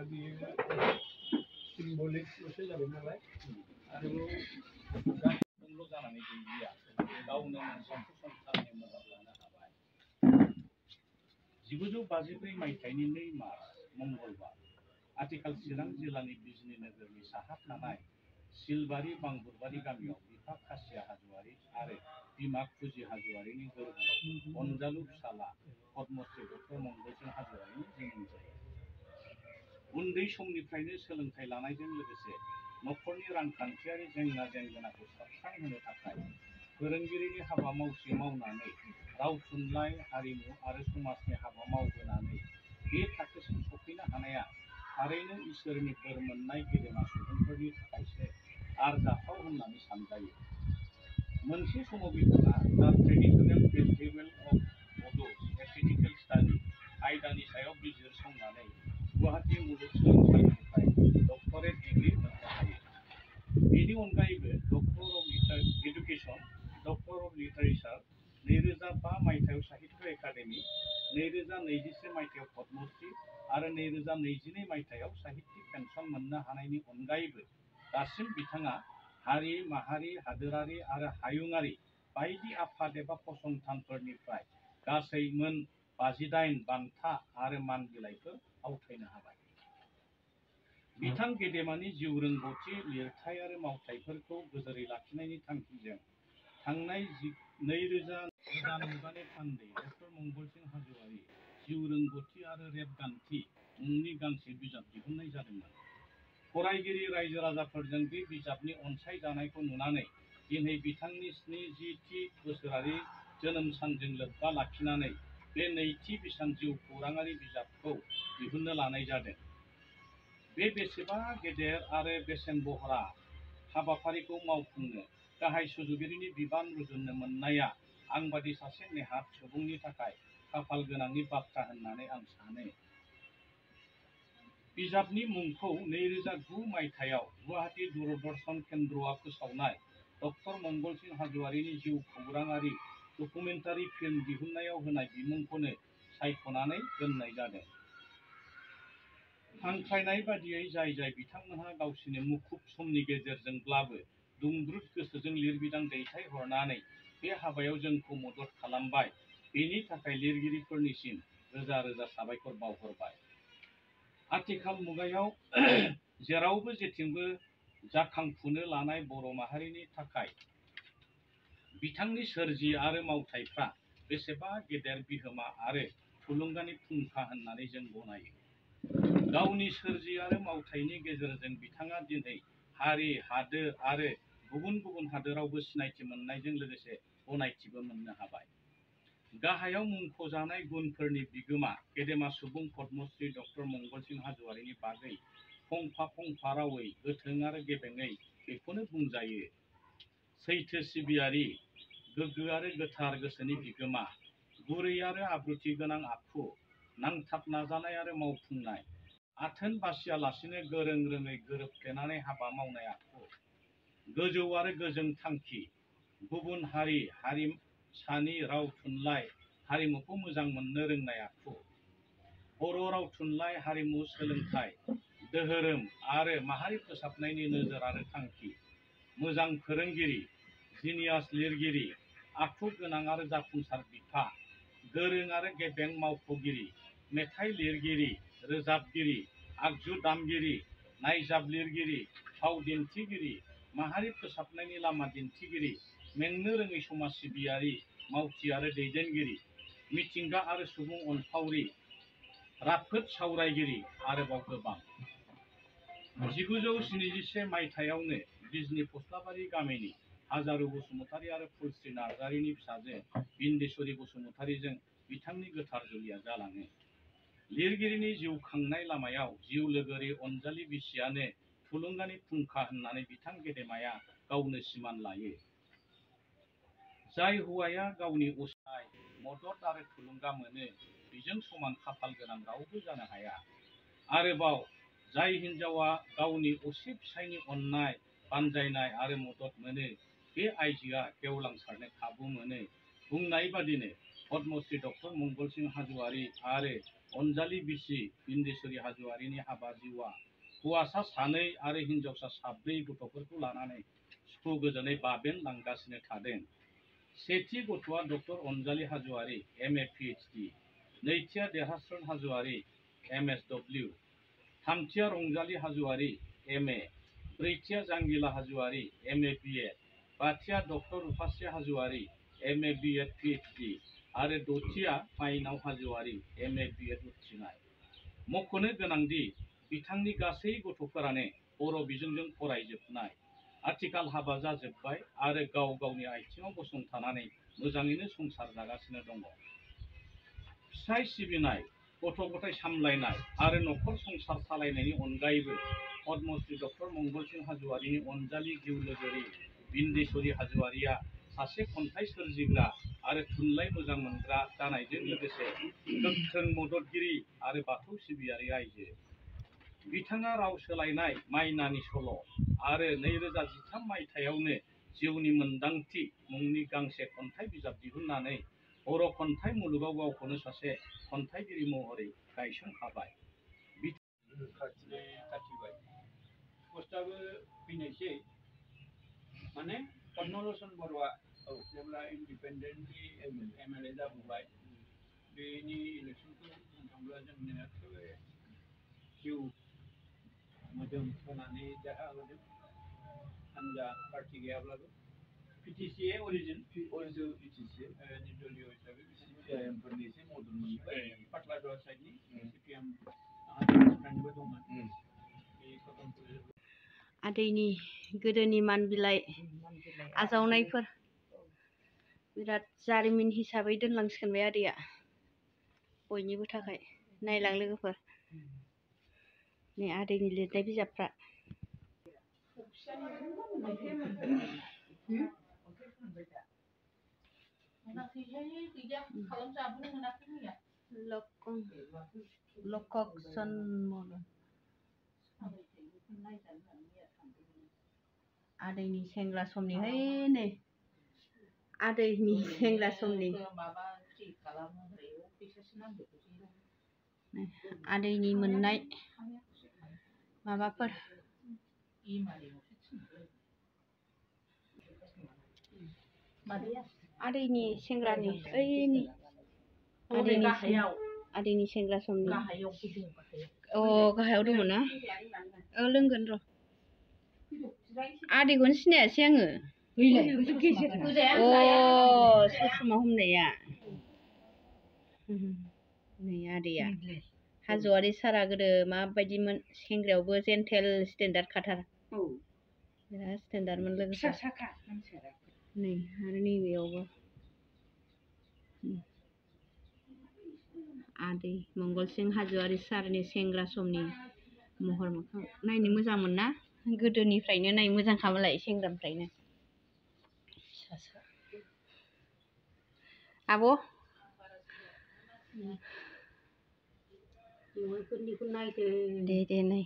बियो सिम्बलिकल'सो जाबाय नालाय आरोबाव गासिबोल' जानानै गैलिया गावनो मोनसे फसंथाननि महर लानो हाबाय। 1953 मायथाइनि 2 मार्च मंगलबार आथिखाल चिरां जिल्लानि बिजनी नोगोरनि साहा थानाय सिलबारि बांबुरबारि गामियाव बिफा खासिया हाज'वारि आरो बिमा खुजि हाज'वारिनि गोरबोआव अनजालु फिसाला पद्मश्री डक्टर मंगलसिं हाज'वारिनि जोनोम जायो। उन्दै समनिफ्रायनो सोलोंथाइ लानायजों लोगोसे न'खरनि रांखान्थियारि जेंना जेंगोनाखौ सुस्रांहोनो थाखाय फोरोंगिरिनि हाबा मावनानै राव थुनलाइ हारिमु आरो समाजनि हाबा मावबोनानै बे थाखोसिम सफैनो हानाया थारैनो इसोरनि बोर मोननाय गेदेमा सुबुंफोरनि थाखायसो आरजाथाव होननानै सानजायो। मोनसे समाव बिथाङा दा ट्रेडिशनेल फेस्टिभेल अफ बड' एस्थेटिकेल स्टाडि आयदानि सायाव बिजिरसंनानै गुवाहाटी मुलुगसोलोंसालिनिफ्राय डक्टरेट डिग्री मोननो हायो। बेनि अनगायैबो doctor of education, doctor of literature, 2005 मायथाइयाव साहित्य एकाडेमि, 2021 मायथाइयाव पद्मश्री आरो 2022 मायथाइयाव साहित्यिक पेन्सन मोननो हानायनि अनगायैबो दासिम बिथाङा हारि माहारि हादोरारि आरो हायुङारि बायदि आफाद एबा फसंथानफोरनिफ्राय गासै मोन 58 बान्था आरो मान बिलाइफोर आवथायनो हाबाय। बिथां गेदेमानि जिउ रोंगौथि लिरथाय आरो मावथाइफोरखौ गोजोरै लाखिनायनि थांखिजों थांनाय 2000 गोदान मुगानि थान्दै डक्टर मंगलसिं हाज'वारि जिउ रोंगौथि आरो रेबगान्थि मुंनि गांसे बिजाब दिहुननाय जादोंमोन। फरायगिरि रायजो राजाफोरजों बे बिजाबनि अनसायजानायखौ नुनानै दिनै बिथांनि 70थि बोसोरारि जोनोम सानजों लोब्बा लाखिनानै बे नैथि बिसान जिउ खौराङारि बिजाबखौ दिहुननो लानाय जादों। बे बेसेबा गेदेर आरो बेसेन बहरा हाबाफारिखौ मावफुंनो गाहाय सुजुगिरिनि बिबान रुजुननो मोननाया आंबादि सासे नेहाथ सुबुंनि थाखाय खाफाल गोनांनि बाथ्रा होननानै आं सानो। बिजाबनि मुंखौ 2009 मायथाइयाव गुवाहाटी दूरदर्शन केन्द्रआ फोसावनाय डक्टर मंगलसिं हाज'वारिनि जिउ खौराङारि डकुमेन्टारि फिल्म दिहुननायाव होनाय बिमुंखौनो सायख'नानै दोननाय जादों। हांख्रायनाय बादियै जाय बिथांमोनहा गावसिनि मुखुब समनि गेजेरजोंब्लाबो दुंब्रुद गोसोजों लिरबिदां दैथायहरनानै बे हाबायाव जोंखौ मदद खालामबाय, बेनि थाखाय लिरगिरिफोरनिसिम रोजा रोजा साबायखर बावहरबाय। आथिखाल मुगायाव जेरावबो जेथिंबो जाखांफुनो लानाय बर' माहारिनि थाखाय बिथांनि सोरजि आरो मावथाइफ्रा बेसेबा गेदेर बिहोमा आरो थुलुंगानि फुंखा होननानै जों गनायो। गावनि सोरजि आरो मावथाइनि गेजेरजों बिथाङा दिनै हारि हादोर आरो गुबुन गुबुन हादोरावबो सिनायथि मोननायजों लोगोसे गनायथिबो मोननो हाबाय। गाहायाव मुंख'जानाय गुनफोरनि बिगोमा गेदेमा सुबुं पद्मश्री डक्टर मंगलसिं हाज'वारिनि बागै फंफा रावै गोथों आरो गेबेङै बेखौनो बुंजायो। सैथो सिबियारि, गोग्गो आरो गोथार गोसोनि बिगोमा, गुरै आरो आब्रुथि गोनां आखु, नांथाब नाजानाय आरो मावफुंनाय, आथोन बासियालासिनो गोरों रोङै गोरोबफ्लेनानै हाबा मावनाय आखु, गोजौ आरो गोजों थांखि, गुबुन हारि हारिसानि राव थुनलाइ हारिमुखौ मोजां मोननो रोंनाय आखु, बर' राव थुनलाइ हारिमु सोलोंथाइ दोहोरोम आरो माहारि फोसाबनायनि नोजोर आरो थांखि, मोजां फोरोंगिरि, जिनियास लिरगिरि, आखु गोनां आरो जाफुंसार बिफा, गोरों आरो गेबें मावख'गिरि, मेथाइ लिरगिरि, रोजाबगिरि, आगजु दामगिरि, नायजाब लिरगिरि, फाव दिन्थिगिरि, माहारि फोसाबनायनि लामा दिन्थिगिरि, मेंनो रोङै समाज सिबियारि, मावथि आरो दैदेनगिरि, मिथिंगा आरो सुबुं अनफावरि, राफोद सावरायगिरि आरोबाव गोबां। 1971 मायथाइयावनो बिजनी फस्लाबारि गामिनि हाजारु बसुमतारी आरो फुलस्री नार्जारीनि फिसाजो बिन्देश्वरी बसुमतारीजों बिथांनि गोथार जुलिया जालाङो। लिरगिरिनि जिउ खांनाय लामायाव जिउ लोगोरि अनजालि बिसियानो थुलुंगानि फुंखा होननानै बिथां गेदेमाया गावनो सिमान लायो। जाय हौवाया गावनि असिनाय मदद आरो थुलुंगा मोनो बिजों समान खाफाल गोनां रावबो जानो हाया। आरोबाव जाय हिन्जावा गावनि असे फिसायनि अननाय बानजायनाय आरो मदद मोनो बे आइजोआ गेवलांसारनो खाबु मोनो। बुंनाय बादिनो पद्मश्री डक्टर मंगल सिंह हाज'वारी आरो अनजालि बिसि बिन्देश्वरी हाज'वारीनि हाबा जिउआ हौवासा 2 आरो हिनजावसा 7 गथ'फोरखौ लानानै सुखु गोजोनै बाबेनलांगासिनो थादों। सेथि गथ'आ doctor Anjali Hajowary MA PhD, नैथिया देरहास्रोन हाज'वारी MSW, थामथिया रंजालि हाज'वारी MA, ब्रैथिया जांगिला हाज'वारी MA BEd, बाथिया doctor Rupasri Hajowary MA BEd PhD आरो दथिया माइनाव हाज'वारी MA BEd उथ्रिनाय। मख'नो गोनांदि बिथांनि गासै गथ'फोरानो बर' बिजोंजों फरायजोबनाय, आथिखाल हाबा जाजोब्बाय आरो गाव गावनि आथिङाव गसंथानानै मोजाङैनो संसार जागासिनो दङ। फिसाय सिबिनाय, गथ' गथाय सामलायनाय आरो नखर संसार सालायनायनि अनगायैबो पद्मश्री डक्टर मंगल सिंह हाज'वारीनि अनजालि जिउ लोगोरि बिन्देश्वरी हाज'वारीया सासे खन्थाइ सोरजिग्रा आरो थुनलाइ मोजां मोनग्रा जानायजों लोगोसे गोख्रों मददगिरि आरो बाथौ सिबियारि आइजो। बिथाङा राव सोलायनाय माइनानि सल' आरो 2013 मायथाइयावनो जिउनि मोन्दांथि मुंनि गांसे खन्थाइ बिजाब दिहुननानै बर' खन्थाइ मुलुगाव गावखौनो सासे खन्थाइगिरि महरै गायसनखाबाय। खाथिबाय पस्टआबो फैनायसै माने पद्मलोचन बर'आ जेब्ला इन्डिपेन्डेन्टलि MLA जाबोबाय बेनि इलेक्सनखौ बुंनो थाङोब्ला जोंनिया जिउ मोदोम होनानै देरहाबोदों हानजा पार्टि गैयाब्लाबो PTCA अरिजिन PTC निर्दलीय हिसाबै CPIMफोरनि एसे मदद मोनबाय पाटलादुवा साइडनि CPIM फ्रेन्डबो दंमोन बे कटनपुर आदैनि गोदोनि मान बिलाइ आजावनायफोर बिराद जारिमिन हिसाबै दोनलांसिगोन बे आदैया बयनिबो थाखाय। नायलां लोगोफोर नै आदैनि लिरनाय बिजाबफ्रा आदैनि सेंग्रा समनिहाय नै आदैनि सेंग्रा समनि आदैनि मोननाय माबाफोर आदैनि सेंग्रानि ओइनि आदैनि सेंग्रा समनि गाहायाव दङ ना लोंगोन र' आदैखौनो सिनायासै आङो ससमा हमनाया नै आदैया हाज'वारी सारा गोदो माबायदिमोन सेंग्रायावबो जेन्टेल स्टेन्डार्ड खाथार बिराद स्टेन्डार्डमोन लोगोसे नै आरो नैबेयावबो आदै मंगल सिंह हाज'वारी सारनि सेंग्रा समनि महर मोखां नायनो मोजांमोन ना गोदोनिफ्रायनो नाय मोजांखामोनलाय सेंग्रानिफ्रायनो आब' दे नाय